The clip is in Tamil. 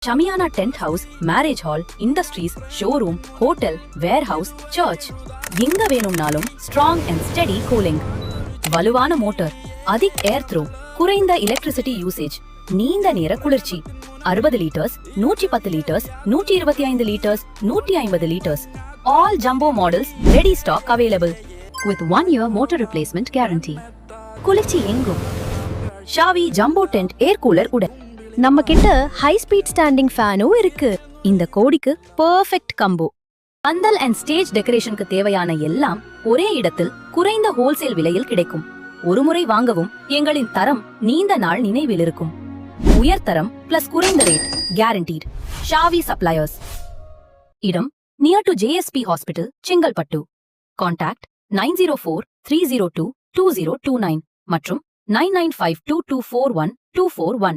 ஷமியானா tent house, marriage hall, industries, showroom, hotel, warehouse, church, எங்க வேணும்னாலும் ஸ்ட்ராங் அண்ட் ஸ்டெடி கூலிங். வலுவான மோட்டார், அதிக ஏர் த்ரோ, குறைந்த எலக்ட்ரிசிட்டி யூசேஜ், நீண்ட நேர குளிர்ச்சி. 60 litres, 110 litres, 125 litres, 150 litres. All jumbo models ready stock available with 1 year motor replacement guarantee. குளிர்ச்சி எங்கும் ஷாவி ஜம்போ டென்ட் ஏர் கூலர் உடன். நம்ம கிட்ட ஹை ஸ்பீட் ஸ்டாண்டிங் ஃபேனும் இருக்கு. இந்த கோடிக்கு பெர்ஃபெக்ட் கம்போ. பந்தல் அண்ட் ஸ்டேஜ் டெக்கரேஷனுக்கு தேவையான எல்லாம் ஒரே இடத்தில் குறைந்த ஹோல்சேல் விலையில் கிடைக்கும். ஒருமுறை வாங்கவும் எங்களின் தரம் நீண்ட நாள் நினைவில் இருக்கும். உயர்தரம் பிளஸ் குறைந்த ரேட் கேரண்டீட். ஷாவி சப்ளையர்ஸ். இடம் near to JSP hospital, Chengalpattu. Contact 904-302-2029 மற்றும் 9952241241.